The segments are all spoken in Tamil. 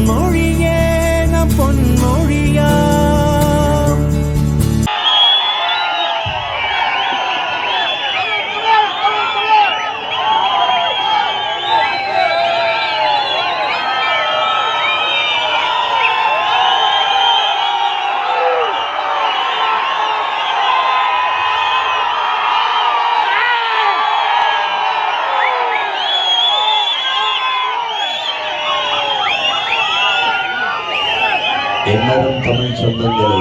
மொழியே நம் பொன்மொழியா. என்னரும் தமிழ் சொந்தங்களே,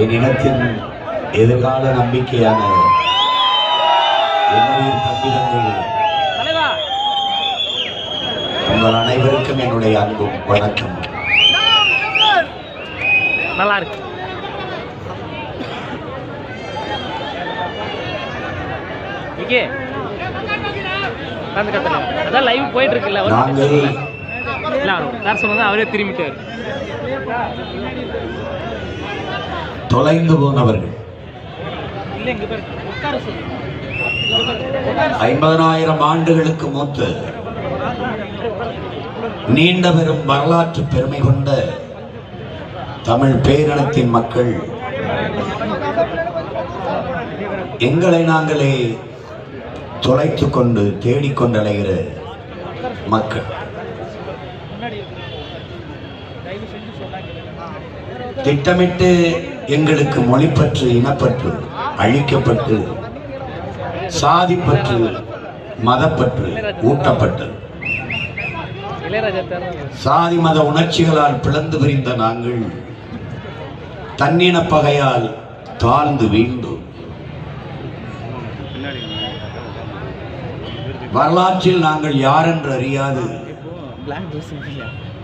என் இனத்தின் எதிர்கால நம்பிக்கையான என்னுடைய தம்பிதங்கள் உங்கள் அனைவருக்கும் என்னுடைய அன்பும் வணக்கம். நல்லா இருக்கு. அதான் லைவ் போயிட்டு இருக்குல்ல, அவரே திரும்பிட்டார். தொலைந்து போனவர்கள் 50,000 ஆண்டுகளுக்கு மூத்த நீண்ட பெரும் வரலாற்று பெருமை கொண்ட தமிழ் பேரினத்தின் மக்கள் எங்களை நாங்களே தொலைத்துக் கொண்டு தேடிக்கொண்டு அலைகிற மக்கள். திட்டமிட்டு எங்களுக்கு மொழிப்பற்று இனப்பற்று அழிக்கப்பட்டு சாதிப்பற்று மதப்பற்று ஊட்டப்பட்டது. சாதி மத உணர்ச்சிகளால் பிளந்து விரிந்த நாங்கள் தன்னின பகையால் தாழ்ந்து வீழ்ந்தோம். வரலாற்றில் நாங்கள் யார் என்று அறியாது,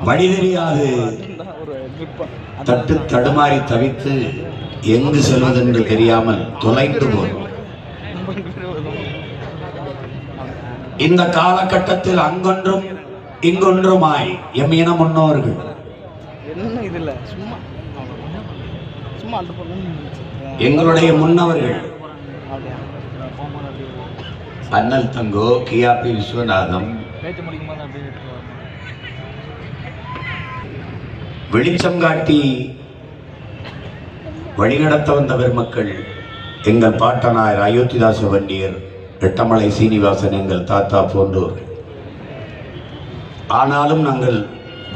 வழி தெரியாது, தட்டு தடுமாறி தவித்து எங்கு செல்வதென்று தெரியாமல் தொலைந்து போனோம். இந்த காலகட்டத்தில் அங்கொன்றும் இங்கொன்றுமாய் எம் இன முன்னோர்கள் எங்களுடைய முன்னவர்கள் அண்ணல் தங்கோ, கியாபி விஸ்வநாதம், வெளிச்சம் காட்டி வழிநடத்த வந்த பெருமக்கள் எங்கள் பாட்டனார் அயோத்திதாச வண்டியர், ரெட்டமலை சீனிவாசன், எங்கள் தாத்தா போன்றோர். ஆனாலும் நாங்கள்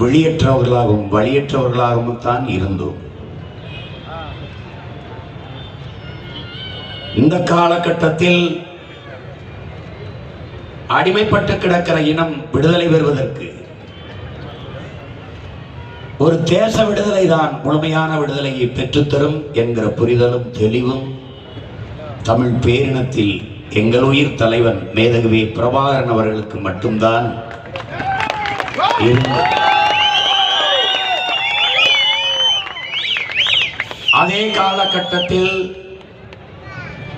வெளியற்றவர்களாகவும் வழியற்றவர்களாகவும் தான் இருந்தோம். இந்த காலகட்டத்தில் அடிமைப்பட்டு கிடக்கிற இனம் விடுதலை பெறுவதற்கு ஒரு தேச விடுதலை தான் முழுமையான விடுதலையை பெற்றுத்தரும் என்கிற புரிதலும் தெளிவும் தமிழ் பேரினத்தில் எங்கள் உயிர் தலைவன் மேதகவி பிரபாகரன் அவர்களுக்கு மட்டும்தான் இருந்தது. அதே காலகட்டத்தில்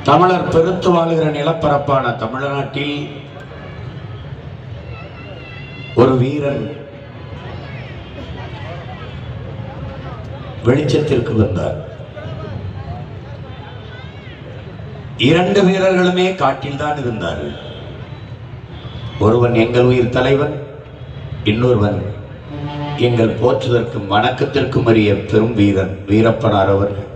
தமிழர் பெருத்து வாழுகிற நிலப்பரப்பான தமிழ்நாட்டில் ஒரு வீரன் வெளிச்சத்திற்கு வந்தார். 2 வீரர்களுமே காட்டில் தான் இருந்தார்கள். ஒருவன் எங்கள் உயிர் தலைவன், இன்னொருவன் எங்கள் போற்றுதற்கும் வணக்கத்திற்கும் அறிய பெரும் வீரன் வீரப்பனார் அவர்கள்.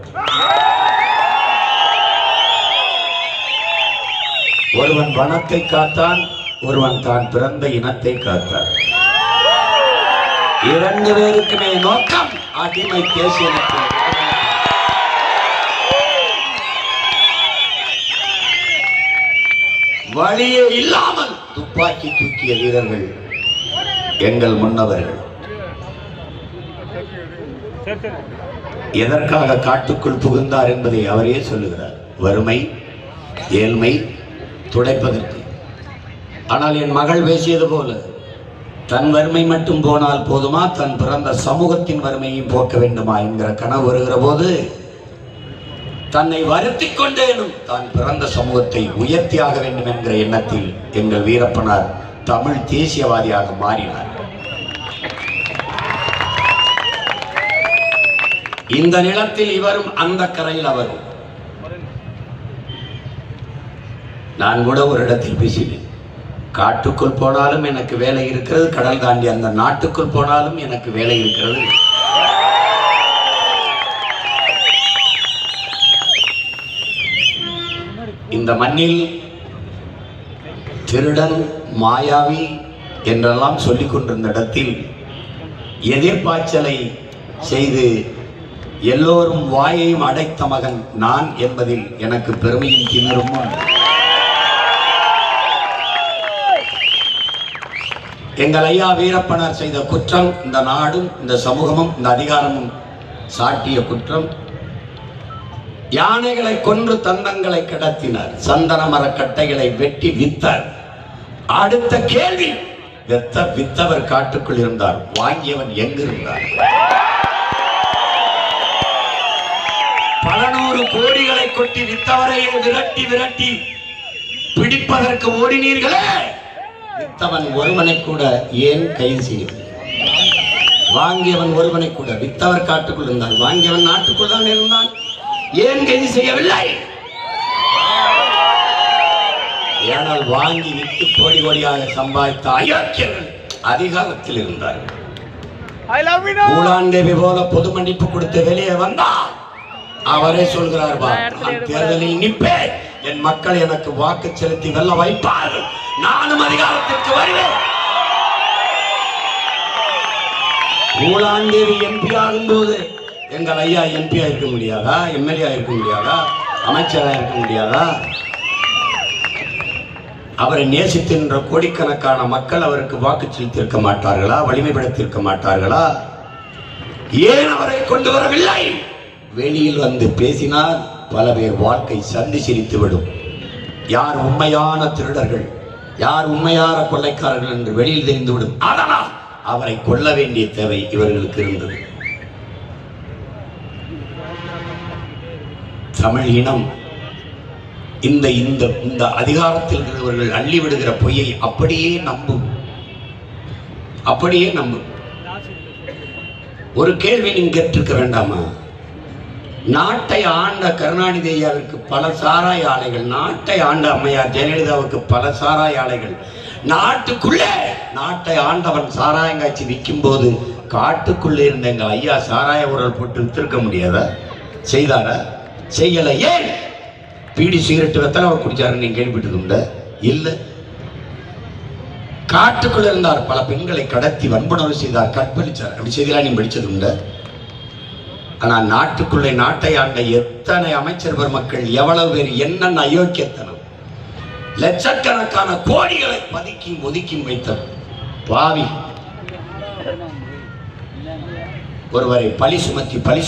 ஒருவன் வனத்தை காத்தான், ஒருவன் தான் பிறந்த இனத்தை காத்தான். 2 பேருக்குமே நோக்கம் அடிமை தேசியத்தை. வழியே இல்லாமல் துப்பாக்கி தூக்கிய வீரர்கள் எங்கள் முன்னவர்கள். எதற்காக காட்டுக்குள் புகுந்தார் என்பதை அவரே சொல்லுகிறார். வறுமை, ஏழ்மை துடைப்பதற்கு. ஆனால் என் மகள் பேசியது போல தன் வறுமை மட்டும் போனால் போதுமா, தன் பிறந்த சமூகத்தின் வறுமையும் போக்க வேண்டுமா என்கிற கனவு வருகிற போது தன்னை வருத்திக் கொண்டேனும் தான் பிறந்த சமூகத்தை உயர்த்தியாக வேண்டும் என்கிற எண்ணத்தில் எங்கள் வீரப்பனார் தமிழ் தேசியவாதியாக மாறினார். இந்த நிலத்தில் இவரும், அந்த கரையில் அவரும். நான் கூட ஒரு இடத்தில் பேசினேன், காட்டுக்குள் போனாலும் எனக்கு வேலை இருக்கிறது, கடல் தாண்டி அந்த நாட்டுக்குள் போனாலும் எனக்கு வேலை இருக்கிறது. இந்த மண்ணில் திருடன், மாயாவி என்றெல்லாம் சொல்லிக் கொண்டிருந்த இடத்தில் எதிர்பாய்ச்சலை செய்து எல்லோரும் வாயையும் அடைத்த மகன் நான் என்பதில் எனக்கு பெருமையும் திமிரும் உண்டு. எங்கள் ஐயா வீரப்பனார் செய்த குற்றம் இந்த நாடும் இந்த சமூகமும் இந்த அதிகாரமும் சாட்டிய குற்றம். யானைகளை கொன்று தந்தங்களை கடத்தினார், சந்தன மரக்கட்டைகளை வெட்டி வித்தார். அடுத்த கேள்வி, வித்தவர் காட்டுக்குள் இருந்தார், வாங்கியவன் எங்கிருந்தார்? பல நூறு கோடிகளை கொட்டி வித்தவரையே விரட்டி விரட்டி பிடிப்பதற்கு ஓடினீர்களே, வித்தவன் ஒருவனை கூட ஏன் கைது செய்யவில்லை? வாங்கியவன் ஒருவனை கூட, வித்தவர் காட்டுக்குள் இருந்தான், வாங்கியவன் நாட்டுக்குள் தான் இருந்தான், ஏன் கைது செய்யவில்லை? ஏனால் வாங்கி விட்டு கோடி கோடியாக சம்பாதித்த அயோக்கியர்கள் அதிகாரத்தில் இருந்தார்கள். ஊலாண்டேவி போல பொது மன்னிப்பு கொடுத்து வெளியே வந்தார். அவரே சொல்கிறார், நான் தேர்தலில் நிற்பேன், என் மக்கள் எனக்கு வாக்கு செலுத்தி வெல்ல வைப்பார்கள், நானும் அதிகாரத்திற்கு வருவேன். ஊலாண்டேவி எம்பி ஆகும்போது எங்கள் ஐயா எம்பியா இருக்க முடியாதா? எம்எல்ஏ இருக்க முடியாதா? அமைச்சராக இருக்க முடியாதா? அவரை நேசித்தின்ற கோடிக்கணக்கான மக்கள் அவருக்கு வாக்கு செலுத்தியிருக்க மாட்டார்களா? வலிமைப்படுத்தியிருக்க மாட்டார்களா? ஏன் அவரை கொண்டு வரவில்லை? வெளியில் வந்து பேசினால் பல பேர் வாழ்க்கை சந்தி சிரித்துவிடும். யார் உண்மையான திருடர்கள், யார் உண்மையான கொள்ளைக்காரர்கள் என்று வெளியில் தெரிந்துவிடும். அதனால் அவரை கொல்ல வேண்டிய தேவை இவர்களுக்கு இருந்தது. தமிழ் இனம் இந்த இந்த இந்த அதிகாரத்தில் இருக்கிறவர்கள் அள்ளி விடுகிற பொய்யை அப்படியே நம்பும், அப்படியே நம்பும். ஒரு கேள்வி நீங்க கேட்டிருக்க வேண்டாமா? நாட்டை ஆண்ட கருணாநிதி ஐயாவிற்கு பல சாராய ஆலைகள், நாட்டை ஆண்ட அம்மையார் ஜெயலலிதாவுக்கு பல சாராய ஆலைகள், நாட்டுக்குள்ளே நாட்டை ஆண்டவன் சாராயங்காய்ச்சி விற்கும் போது காட்டுக்குள்ளே இருந்த எங்கள் ஐயா சாராய உரல் போட்டு வித்திருக்க முடியாதா? செய்தாரா? செய்யல. ஏன்? பீடி சிகரெட்டு வெத்தலை அவர் குடிச்சாரு, நீங்க கேள்விப்பட்டது உண்டா? இல்லை. காட்டுக்குள்ள இருந்தார், பல பெண்களை கடத்தி வன்புணர்வு செய்தார், கற்பழிச்சார். அப்படி செய்தலாம் நீ படிச்சது உண்டா? ஆனால் நாட்டுக்குள்ளே நாட்டை ஆண்ட எத்தனை அமைச்சர் பெருமக்கள், எவ்வளவு பேர், என்னென்ன அயோக்கியத்தனம், லட்சக்கணக்கான கோடிகளை பதுக்கி ஒதுக்கி வைத்தார். பாவி ஒருவரை பழி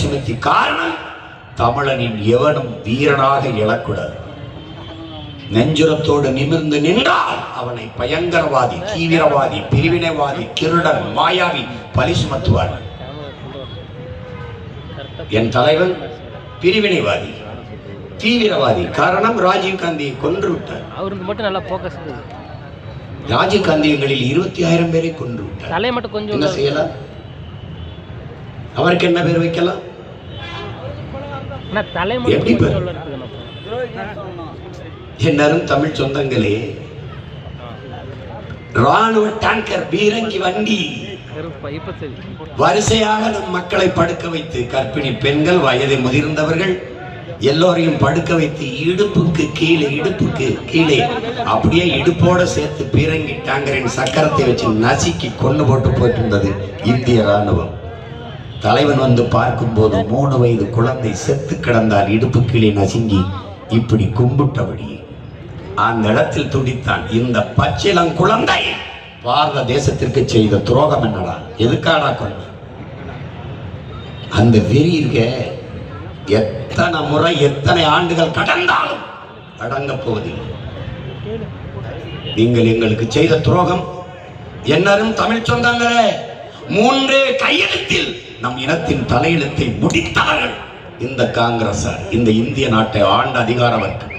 சுமத்தி காரணம், தமிழனின் எவனும் வீரனாக எழக்கூடாது. நெஞ்சுரத்தோடு நிமிர்ந்து நின்றால் அவனை பயங்கரவாதி, தீவிரவாதி, பிரிவினைவாதி, திருடன், மாயாவி பழி சுமத்துவார்கள். என் தலைவன் பிரிவினைவாதி, தீவிரவாதி. காரணம், ராஜீவ் காந்தியை கொன்று விட்டார். அவருக்கு மட்டும் நல்லா போக்கஸ். ராஜீவ் காந்தி எங்களில் 20,000 பேரை கொன்று விட்டார். தலை மட்டும் கொஞ்சம் என்ன செய்யலாம்? அவருக்கு என்ன பேர் வைக்கலாம்? எப்படி பேர்? என்னரும் தமிழ் சொந்தங்களே, ராணுவ டேங்கர், பீரங்கி வண்டி வரிசையாக நம் மக்களை படுக்க வைத்து, கர்ப்பிணி பெண்கள், வயதை முதிர்ந்தவர்கள் எல்லோரையும் படுக்க வைத்து இடுப்புக்கு கீழே அப்படியே இடுப்போட சேர்த்து பீரங்கி டேங்கரின் சக்கரத்தை வச்சு நசுக்கி கொண்டு போட்டு போயிட்டு இந்திய ராணுவம். தலைவன் வந்து பார்க்கும் போது 3 வயது குழந்தை செத்து கிடந்தால், இடுப்பு கீழே நசுங்கி இப்படி கும்பிட்டபடி அந்த இடத்தில் துடித்தான். இந்த பச்சிளம் குழந்தை பாரத தேசத்திற்கு செய்த துரோகம் என்னடா? எதுக்காடா கொண்ட? அந்த வெறி இருக்க எத்தனை முறை, எத்தனை ஆண்டுகள் கடந்தாலும் அடங்க போவதில்லை. நீங்கள் எங்களுக்கு செய்த துரோகம், என்னரும் தமிழ் சொந்தங்களே, 3 கையெழுத்தில் நம் இனத்தின் தலையெழுத்தை முடித்தவர்கள் இந்த காங்கிரசார், இந்த இந்திய நாட்டை ஆண்ட அதிகார வர்க்கம்.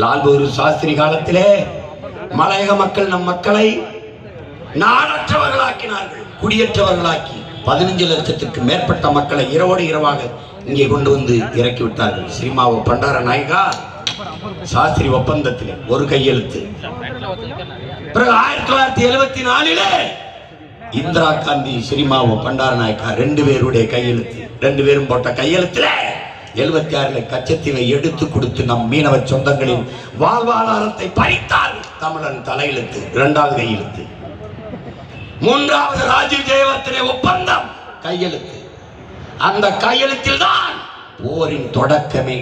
லால் பகதூர் சாஸ்திரி காலத்திலே மலையக மக்கள் நம் மக்களை நாடற்றவர்களாக்கினார்கள், குடியேற்றவர்களாக்கி 15 லட்சத்திற்கு மேற்பட்ட மக்களை இரவோடு இரவாக இங்கே கொண்டு வந்து இறக்கி விட்டார்கள். ஸ்ரீமாவோ பண்டார நாயகா சாஸ்திரி ஒப்பந்தத்தில் ஒரு கையெழுத்து. பிறகு 1974 இந்திரா காந்தி ஸ்ரீமாவோ பண்டார நாயக்கா 2 பேருடைய கையெழுத்து. 2 பேரும் போட்ட கையெழுத்துல 76 கச்சத்தீவை எடுத்து கொடுத்து நம் மீனவ சொந்தங்களின் வாழ்வாதாரத்தை பறித்தார். தமிழன் தலையெழுத்து 2வது கையெழுத்து. 3வது ராஜீவ் ஜெயவர்தனே ஒப்பந்தம் கையெழுத்து. அந்த கையெழுத்தில் தான் போரின் தொடக்கமே